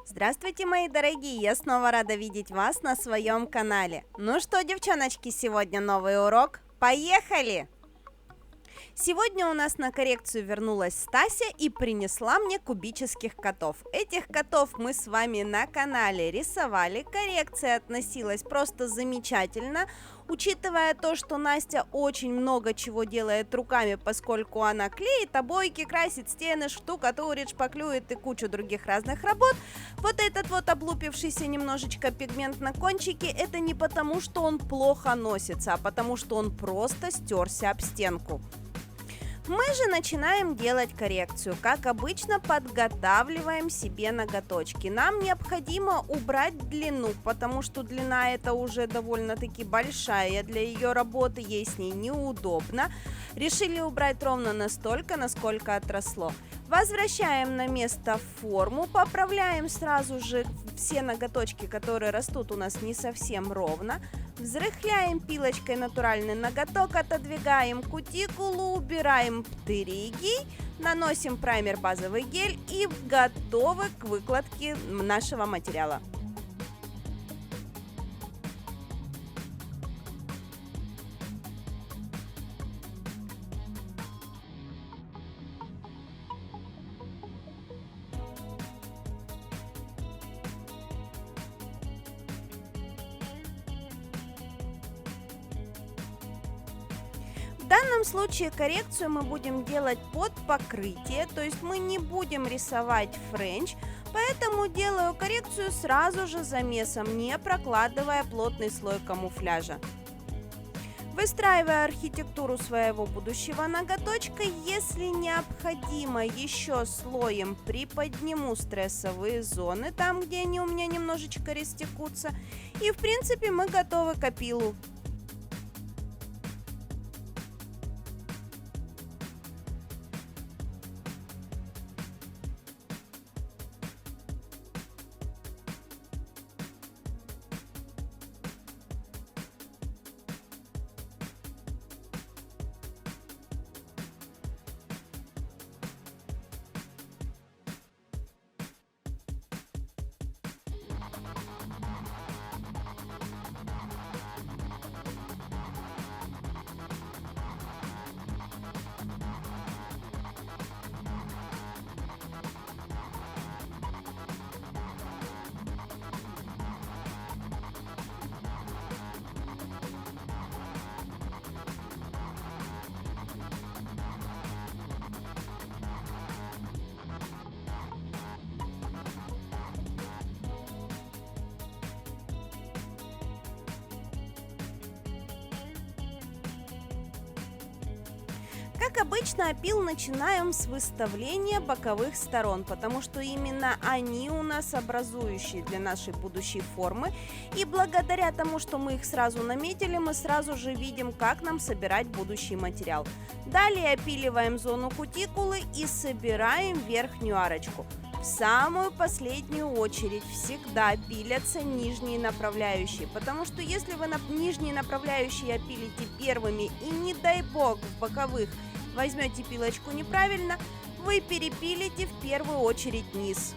Здравствуйте, мои дорогие! Я снова рада видеть вас на своем канале. Ну что, девчоночки, сегодня новый урок. Поехали! Сегодня у нас на коррекцию вернулась Стася и принесла мне кубических котов. Этих котов мы с вами на канале рисовали. Коррекция относилась просто замечательно, учитывая то, что Настя очень много чего делает руками, поскольку она клеит обойки, красит стены, штукатурит, шпаклюет и кучу других разных работ. Вот этот вот облупившийся немножечко пигмент на кончике, это не потому, что он плохо носится, а потому, что он просто стерся об стенку. Мы же начинаем делать коррекцию. Как обычно, подготавливаем себе ноготочки. Нам необходимо убрать длину, потому что длина это уже довольно-таки большая для ее работы, ей с ней неудобно. Решили убрать ровно настолько, насколько отросло. Возвращаем на место форму, поправляем сразу же все ноготочки, которые растут у нас не совсем ровно. Взрыхляем пилочкой натуральный ноготок, отодвигаем кутикулу, убираем птырьги, наносим праймер базовый гель и готовы к выкладке нашего материала. В данном случае коррекцию мы будем делать под покрытие, то есть мы не будем рисовать френч, поэтому делаю коррекцию сразу же замесом, не прокладывая плотный слой камуфляжа. Выстраивая архитектуру своего будущего ноготочка, если необходимо, еще слоем приподниму стрессовые зоны, там, где они у меня немножечко растекутся, и в принципе мы готовы к опилу. Как обычно, опил начинаем с выставления боковых сторон, потому что именно они у нас образующие для нашей будущей формы. И благодаря тому, что мы их сразу наметили, мы сразу же видим, как нам собирать будущий материал. Далее опиливаем зону кутикулы и собираем верхнюю арочку. В самую последнюю очередь всегда пилятся нижние направляющие, потому что если вы нижние направляющие опилите первыми и, не дай бог, в боковых возьмете пилочку неправильно, вы перепилите в первую очередь низ.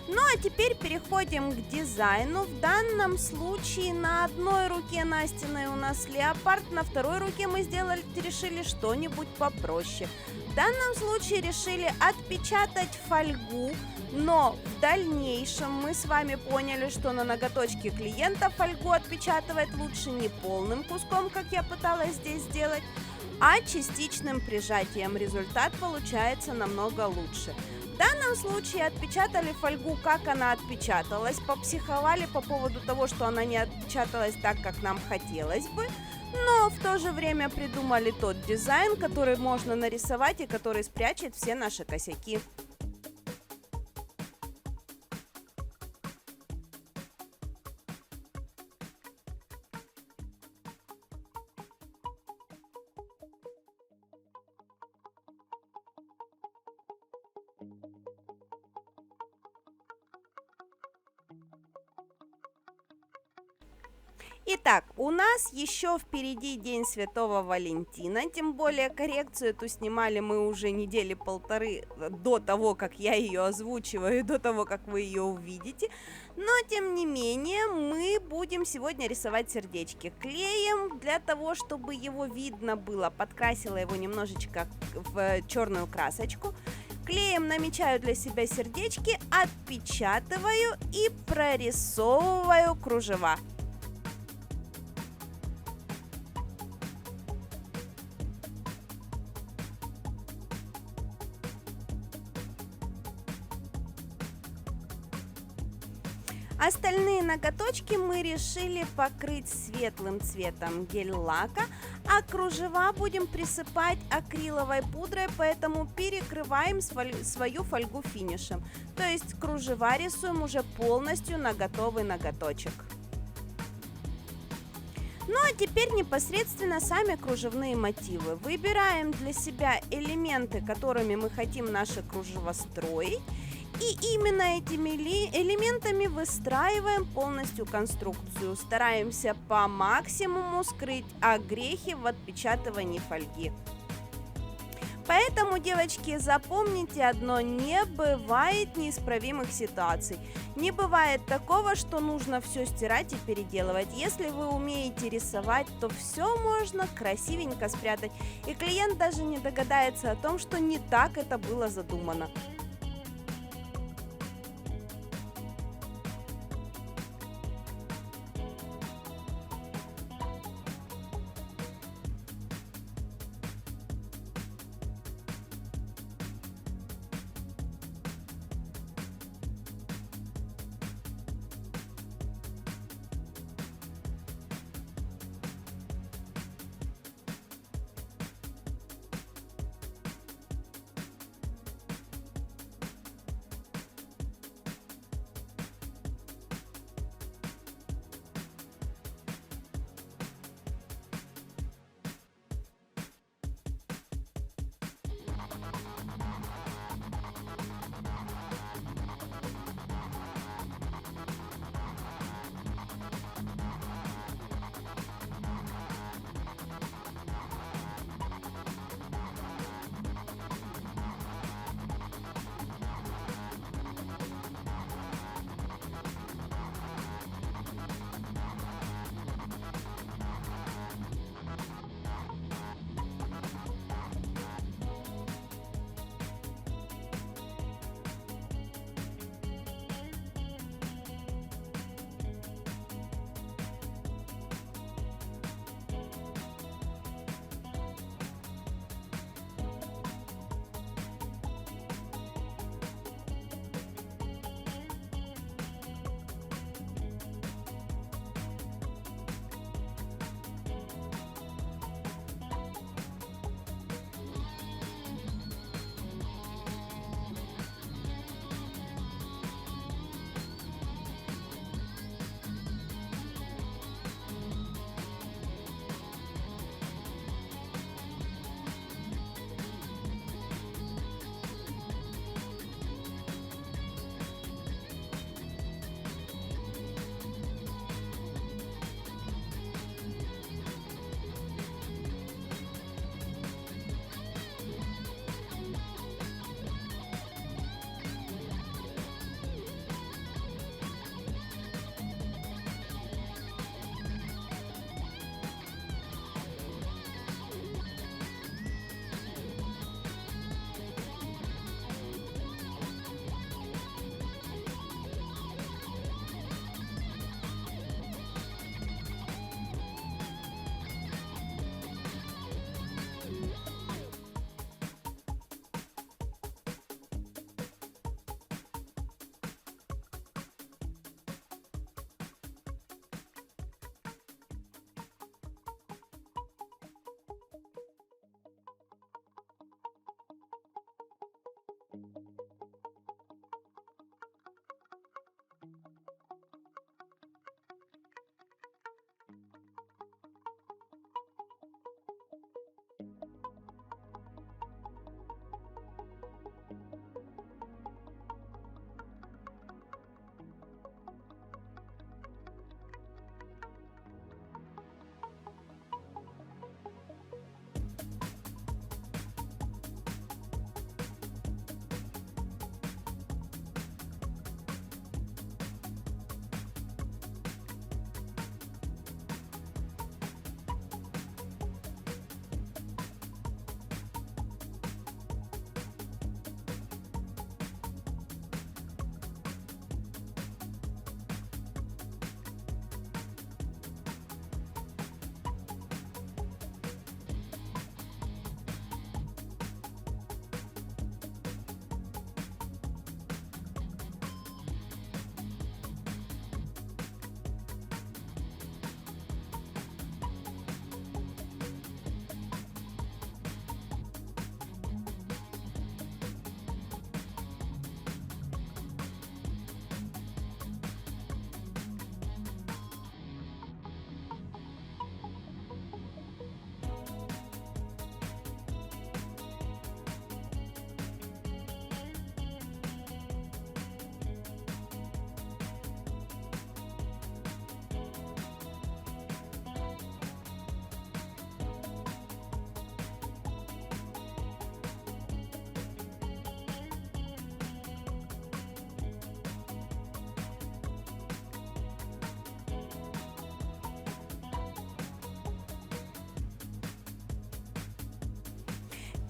Ну а теперь переходим к дизайну. В данном случае на одной руке Настиной у нас леопард, на второй руке мы решили что-нибудь попроще. В данном случае решили отпечатать фольгу, но в дальнейшем мы с вами поняли, что на ноготочке клиента фольгу отпечатывать лучше не полным куском, как я пыталась здесь сделать, а частичным прижатием. Результат получается намного лучше. В данном случае отпечатали фольгу, как она отпечаталась, попсиховали по поводу того, что она не отпечаталась так, как нам хотелось бы, но в то же время придумали тот дизайн, который можно нарисовать и который спрячет все наши косяки. Итак, у нас еще впереди День Святого Валентина, тем более коррекцию эту снимали мы уже недели полторы до того, как я ее озвучиваю, и до того, как вы ее увидите. Но, тем не менее, мы будем сегодня рисовать сердечки клеем для того, чтобы его видно было. Подкрасила его немножечко в черную красочку. Клеем намечаю для себя сердечки, отпечатываю и прорисовываю кружева. Остальные ноготочки мы решили покрыть светлым цветом гель-лака, а кружева будем присыпать акриловой пудрой, поэтому перекрываем свою фольгу финишем. То есть кружева рисуем уже полностью на готовый ноготочек. Ну а теперь непосредственно сами кружевные мотивы. Выбираем для себя элементы, которыми мы хотим наши кружева строить. И именно этими элементами выстраиваем полностью конструкцию. Стараемся по максимуму скрыть огрехи в отпечатывании фольги. Поэтому, девочки, запомните одно: не бывает неисправимых ситуаций. Не бывает такого, что нужно все стирать и переделывать. Если вы умеете рисовать, то все можно красивенько спрятать. И клиент даже не догадается о том, что не так это было задумано.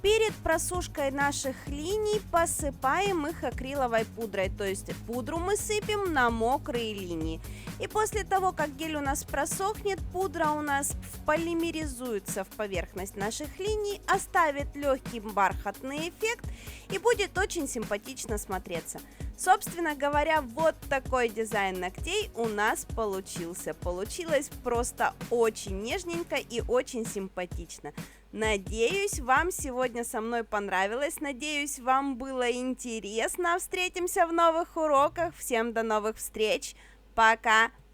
Перед просушкой наших линий посыпаем их акриловой пудрой, то есть пудру мы сыпем на мокрые линии. И после того, как гель у нас просохнет, пудра у нас полимеризуется в поверхность наших линий, оставит легкий бархатный эффект и будет очень симпатично смотреться. Собственно говоря, вот такой дизайн ногтей у нас получился. Получилось просто очень нежненько и очень симпатично. Надеюсь, вам сегодня со мной понравилось, надеюсь, вам было интересно. Встретимся в новых уроках. Всем до новых встреч. Пока!